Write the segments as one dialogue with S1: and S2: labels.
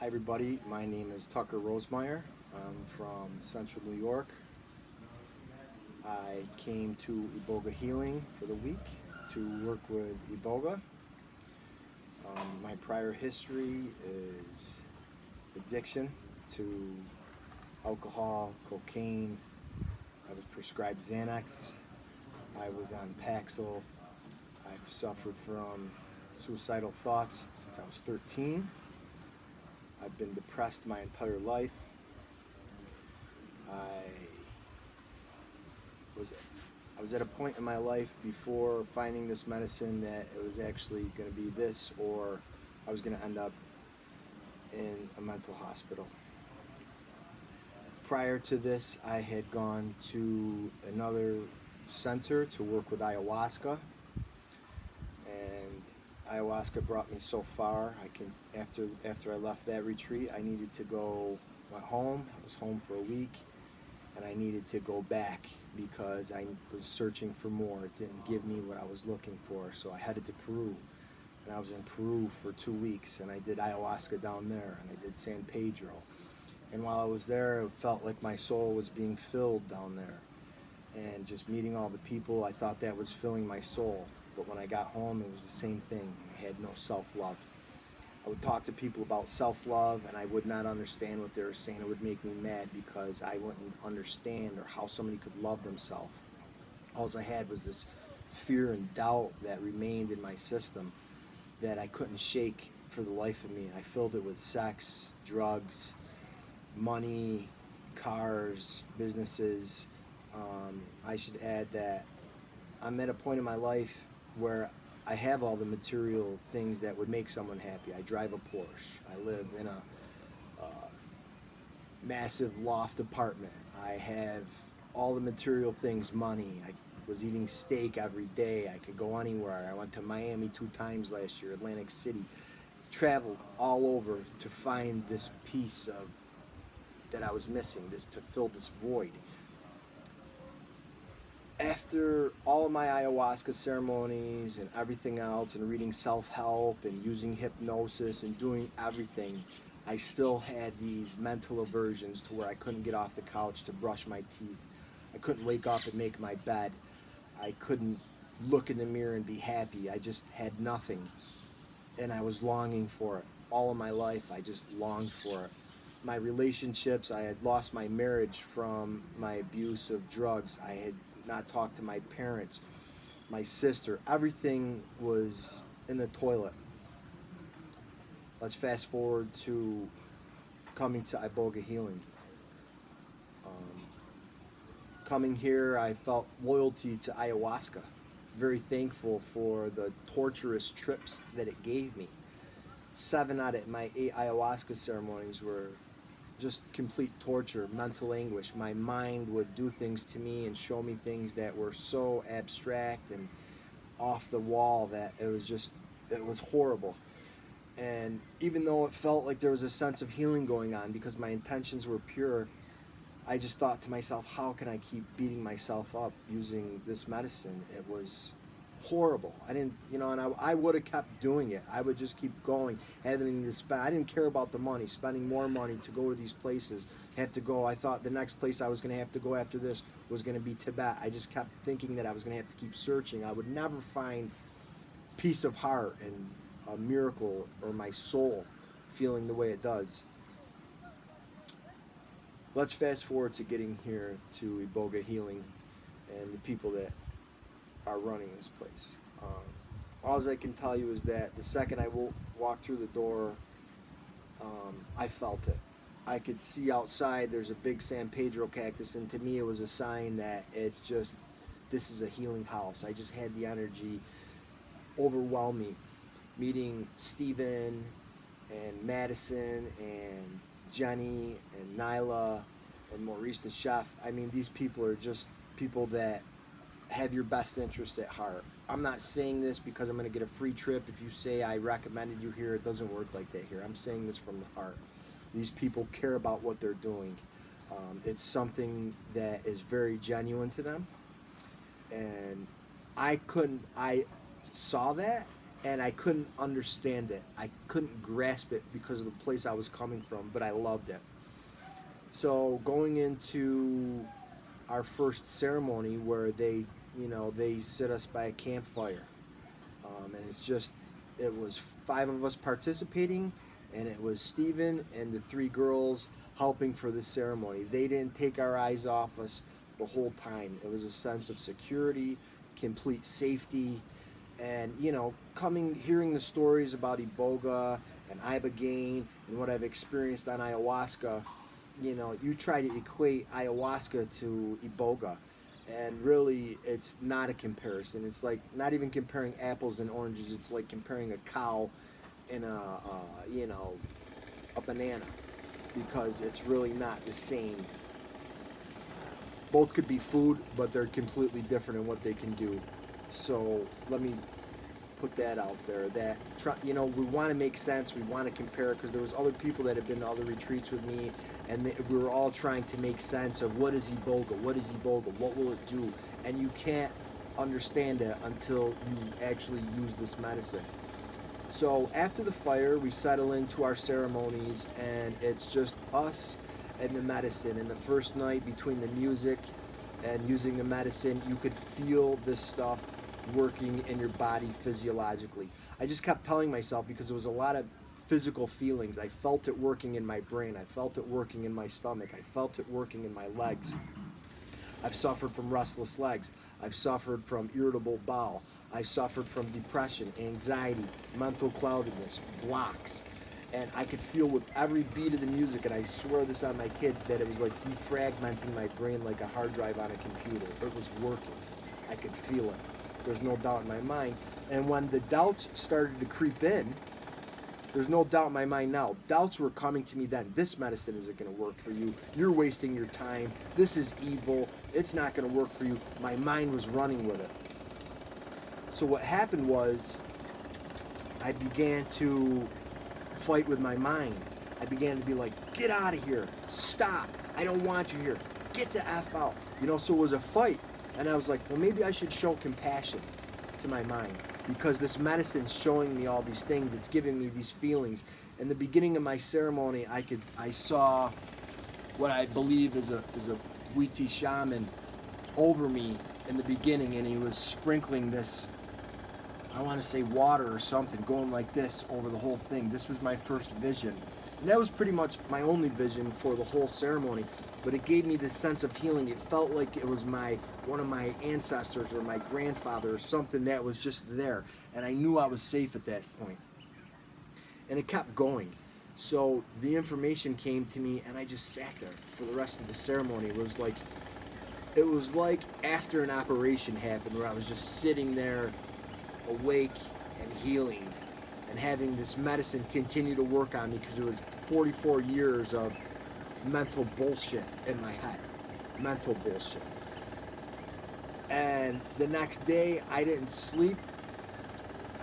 S1: Hi everybody, my name is Tucker Rosemeyer. I'm from Central New York. I came to Iboga Healing for the week to work with Iboga. My prior history is addiction to alcohol, cocaine. I was prescribed Xanax. I was on Paxil. I've suffered from suicidal thoughts since I was 13. I've been depressed my entire life. I was I was at a point in my life before finding this medicine that it was actually going to be this, or I was going to end up in a mental hospital. Prior to this, I had gone to another center to work with ayahuasca, and ayahuasca brought me so far. After I left that retreat, I needed to go. Went home. I was home for a week, and I needed to go back because I was searching for more. It didn't give me what I was looking for, so I headed to Peru. And I was in Peru for 2 weeks, and I did ayahuasca down there, and I did San Pedro. And while I was there, it felt like my soul was being filled down there. And just meeting all the people, I thought that was filling my soul. But when I got home, it was the same thing. I had no self-love. I would talk to people about self-love, and I would not understand what they were saying. It would make me mad because I wouldn't understand or how somebody could love themselves. All I had was this fear and doubt that remained in my system that I couldn't shake for the life of me. I filled it with sex, drugs, money, cars, businesses. I should add that I'm at a point in my life where I have all the material things that would make someone happy. I drive a Porsche. I live in a massive loft apartment. I have all the material things, money. I was eating steak every day. I could go anywhere. I went to Miami 2 times last year, Atlantic City. Traveled all over to find this piece of that I was missing, this to fill this void. After all of my ayahuasca ceremonies and everything else, and reading self-help and using hypnosis and doing everything, I still had these mental aversions to where I couldn't get off the couch to brush my teeth. I couldn't wake up and make my bed. I couldn't look in the mirror and be happy. I just had nothing. And I was longing for it. All of my life, I just longed for it. My relationships, I had lost my marriage from my abuse of drugs. I had not talked to my parents, my sister. Everything was in the toilet. Let's fast forward to coming to Iboga Healing. Coming here, I felt loyalty to ayahuasca. Very thankful for the torturous trips that it gave me. 7 out of my 8 ayahuasca ceremonies were just complete torture, mental anguish. My mind would do things to me and show me things that were so abstract and off the wall that it was horrible. And even though it felt like there was a sense of healing going on because my intentions were pure, I just thought to myself, how can I keep beating myself up using this medicine? It was horrible. I didn't, and I would have kept doing it. I would just keep going, having to spend. I didn't care about the money, spending more money to go to these places, have to go. I thought the next place I was going to have to go after this was going to be Tibet. I just kept thinking that I was going to have to keep searching. I would never find peace of heart and a miracle or my soul feeling the way it does. Let's fast forward to getting here to Iboga Healing and the people that are running this place. All I can tell you is that the second I walked through the door, I felt it. I could see outside there's a big San Pedro cactus, and to me it was a sign that this is a healing house. I just had the energy overwhelm me. Meeting Steven and Madison and Jenny and Nyla and Maurice the chef. I mean, these people are just people that have your best interests at heart. I'm not saying this because I'm going to get a free trip. If you say I recommended you here, it doesn't work like that here. I'm saying this from the heart. These people care about what they're doing. It's something that is very genuine to them. And I saw that, and I couldn't understand it. I couldn't grasp it because of the place I was coming from, but I loved it. So going into our first ceremony where they sit us by a campfire, and it was 5 of us participating, and it was Stephen and the 3 girls helping for the ceremony. They didn't take our eyes off us the whole time. It was a sense of security, complete safety, and hearing the stories about Iboga and Ibogaine and what I've experienced on ayahuasca. You try to equate ayahuasca to Iboga, and really it's not a comparison. It's like not even comparing apples and oranges. It's like comparing a cow and a banana, because it's really not the same. Both could be food, but they're completely different in what they can do. So let me put that out there. That we want to make sense. We want to compare, because there was other people that have been to other retreats with me, and we were all trying to make sense of what is Iboga, what will it do, and you can't understand it until you actually use this medicine. So after the fire, we settle into our ceremonies, and it's just us and the medicine. And the first night, between the music and using the medicine, you could feel this stuff working in your body physiologically. I just kept telling myself, because there was a lot of physical feelings. I felt it working in my brain. I felt it working in my stomach. I felt it working in my legs. I've suffered from restless legs. I've suffered from irritable bowel. I suffered from depression, anxiety, mental cloudedness, blocks. And I could feel with every beat of the music, and I swear this on my kids, that it was like defragmenting my brain like a hard drive on a computer. It was working. I could feel it. There's no doubt in my mind. And when the doubts started to creep in, there's no doubt in my mind now. Doubts were coming to me then. This medicine isn't going to work for you. You're wasting your time. This is evil. It's not going to work for you. My mind was running with it. So what happened was, I began to fight with my mind. I began to be like, get out of here. Stop. I don't want you here. Get the F out. So it was a fight. And I was like, well, maybe I should show compassion to my mind, because this medicine's showing me all these things. It's giving me these feelings. In the beginning of my ceremony, I saw what I believe is a Witi shaman over me in the beginning, and he was sprinkling this, I want to say water or something, going like this over the whole thing. This was my first vision. And that was pretty much my only vision for the whole ceremony. But it gave me this sense of healing. It felt like it was one of my ancestors or my grandfather or something that was just there. And I knew I was safe at that point. And it kept going. So the information came to me, and I just sat there for the rest of the ceremony. It was like after an operation happened, where I was just sitting there awake and healing, and having this medicine continue to work on me, because it was 44 years of mental bullshit in my head. Mental bullshit. And the next day, I didn't sleep.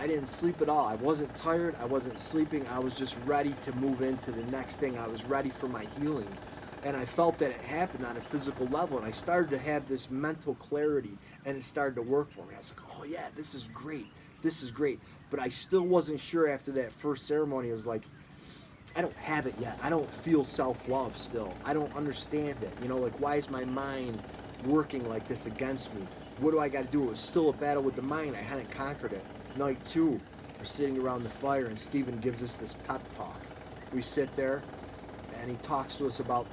S1: I didn't sleep at all. I wasn't tired. I wasn't sleeping. I was just ready to move into the next thing. I was ready for my healing. And I felt that it happened on a physical level. And I started to have this mental clarity, and it started to work for me. I was like, oh yeah, this is great. This is great. But I still wasn't sure after that first ceremony. I was like, I don't have it yet. I don't feel self-love still. I don't understand it. Like, why is my mind working like this against me? What do I got to do? It was still a battle with the mind. I hadn't conquered it. Night 2, we're sitting around the fire, and Stephen gives us this pep talk. We sit there, and he talks to us about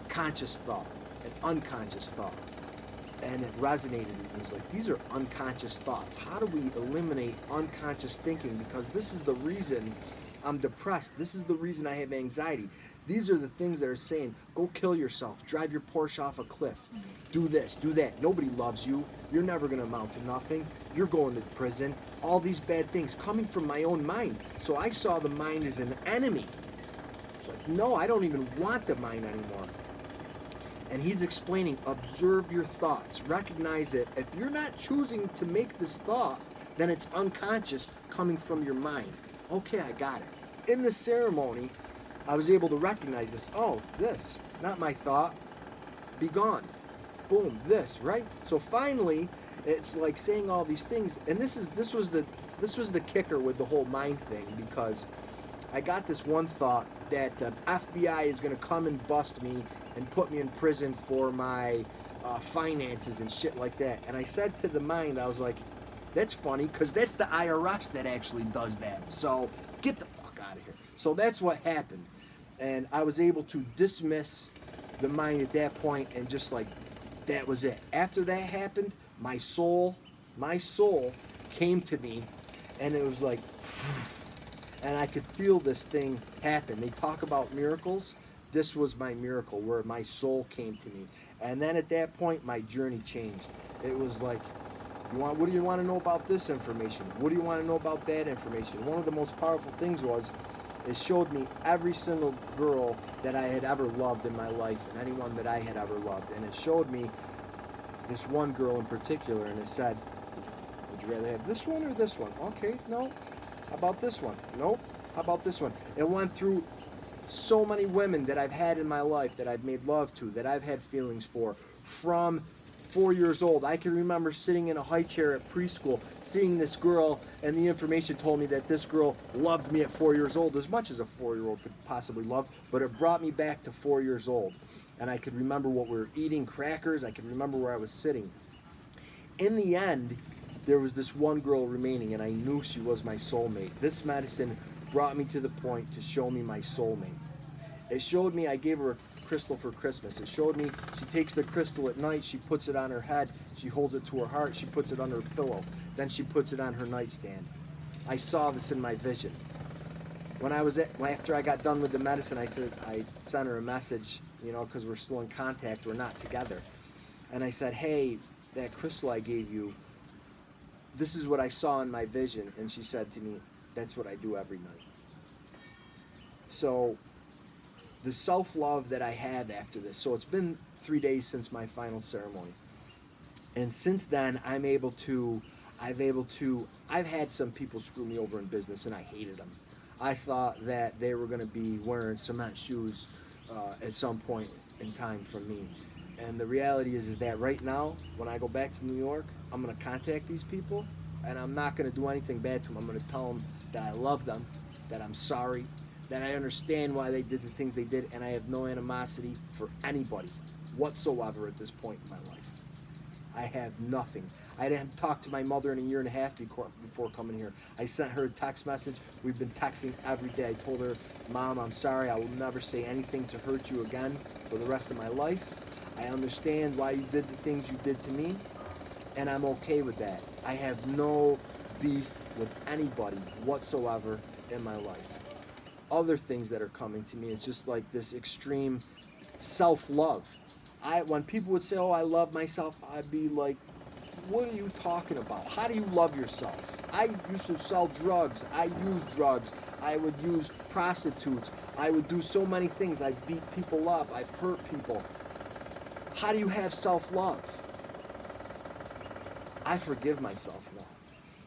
S1: conscious thought and unconscious thought. And it resonated with me. He's like, these are unconscious thoughts. How do we eliminate unconscious thinking? Because this is the reason I'm depressed. This is the reason I have anxiety. These are the things that are saying, go kill yourself, drive your Porsche off a cliff, do this, do that. Nobody loves you. You're never going to amount to nothing. You're going to prison. All these bad things coming from my own mind. So I saw the mind as an enemy. It's like, no, I don't even want the mind anymore. And he's explaining, observe your thoughts. Recognize it. If you're not choosing to make this thought, then it's unconscious coming from your mind. Okay, I got it. In the ceremony, I was able to recognize this. Oh, this, not my thought. Be gone. Boom, this, right? So finally, it's like saying all these things. And this was the this was the kicker with the whole mind thing, because I got this one thought that the FBI is going to come and bust me and put me in prison for my finances and shit like that. And I said to the mind, I was like, that's funny, because that's the IRS that actually does that. So get the fuck out of here. So that's what happened. And I was able to dismiss the mind at that point, and just like, that was it. After that happened, my soul came to me, and it was like, and I could feel this thing happen. They talk about miracles. This was my miracle, where my soul came to me. And then at that point, my journey changed. It was like, what do you want to know about this information? What do you want to know about that information? One of the most powerful things was, it showed me every single girl that I had ever loved in my life, and anyone that I had ever loved. And it showed me this one girl in particular, and it said, would you rather have this one or this one? Okay, no. How about this one? Nope. How about this one? It went through so many women that I've had in my life, that I've made love to, that I've had feelings for, from 4 years old. I can remember sitting in a high chair at preschool, seeing this girl, and the information told me that this girl loved me at 4 years old, as much as a 4-year-old could possibly love, but it brought me back to 4 years old. And I could remember what we were eating, crackers, I could remember where I was sitting. In the end, there was this one girl remaining, and I knew she was my soulmate. This medicine brought me to the point to show me my soulmate. It showed me, I gave her a crystal for Christmas. It showed me she takes the crystal at night, she puts it on her head, she holds it to her heart, she puts it under her pillow, then she puts it on her nightstand. I saw this in my vision. When I was after I got done with the medicine, I sent her a message, you know, because we're still in contact, we're not together. And I said, hey, that crystal I gave you, this is what I saw in my vision. And she said to me, that's what I do every night. So the self-love that I had after this, so it's been 3 days since my final ceremony. And since then, I've had some people screw me over in business, and I hated them. I thought that they were going to be wearing cement shoes at some point in time from me. And the reality is that right now, when I go back to New York, I'm going to contact these people, and I'm not going to do anything bad to them. I'm going to tell them that I love them, that I'm sorry, that I understand why they did the things they did, and I have no animosity for anybody whatsoever at this point in my life. I have nothing. I didn't talk to my mother in a year and a half before coming here. I sent her a text message. We've been texting every day. I told her, Mom, I'm sorry. I will never say anything to hurt you again for the rest of my life. I understand why you did the things you did to me, and I'm okay with that. I have no beef with anybody whatsoever in my life. Other things that are coming to me, it's just like this extreme self-love. When people would say, oh, I love myself, I'd be like, what are you talking about? How do you love yourself? I used to sell drugs. I used drugs. I would use prostitutes. I would do so many things. I beat people up. I've hurt people. How do you have self-love? I forgive myself now.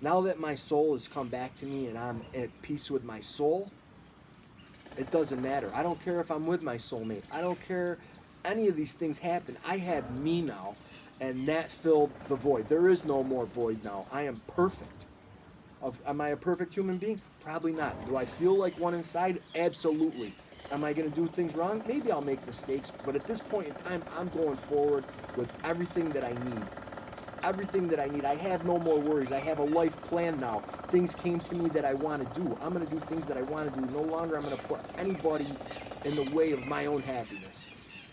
S1: Now that my soul has come back to me and I'm at peace with my soul, it doesn't matter. I don't care if I'm with my soulmate. I don't care any of these things happen. I have me now, and that filled the void. There is no more void now. I am perfect. Am I a perfect human being? Probably not. Do I feel like one inside? Absolutely. Am I going to do things wrong? Maybe I'll make mistakes, but at this point in time, I'm going forward with everything that I need. Everything that I need. I have no more worries. I have a life plan now. Things came to me that I want to do. I'm going to do things that I want to do. No longer I'm going to put anybody in the way of my own happiness.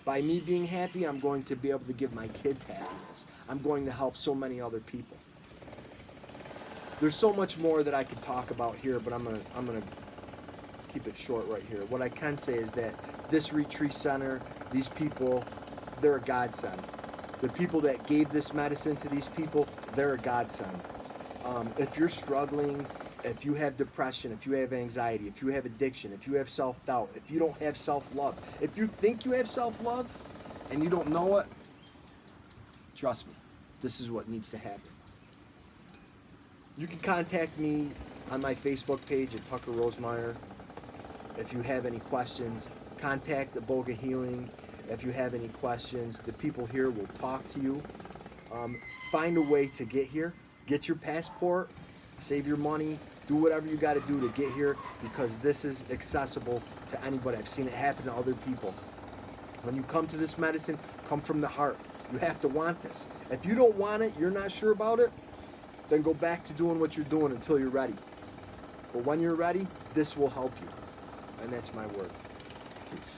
S1: By me being happy, I'm going to be able to give my kids happiness. I'm going to help so many other people. There's so much more that I could talk about here, but I'm gonna keep it short right here. What I can say is that this retreat center, these people, they're a godsend. The people that gave this medicine to these people, they're a godsend. If you're struggling, if you have depression, if you have anxiety, if you have addiction, if you have self-doubt, if you don't have self-love, if you think you have self-love and you don't know it, trust me, this is what needs to happen. You can contact me on my Facebook page at Tucker Rosemeyer. If you have any questions, contact Iboga Healing. If you have any questions, the people here will talk to you. Find a way to get here. Get your passport. Save your money. Do whatever you got to do to get here, because this is accessible to anybody. I've seen it happen to other people. When you come to this medicine, come from the heart. You have to want this. If you don't want it, you're not sure about it, then go back to doing what you're doing until you're ready. But when you're ready, this will help you. And that's my word. Peace.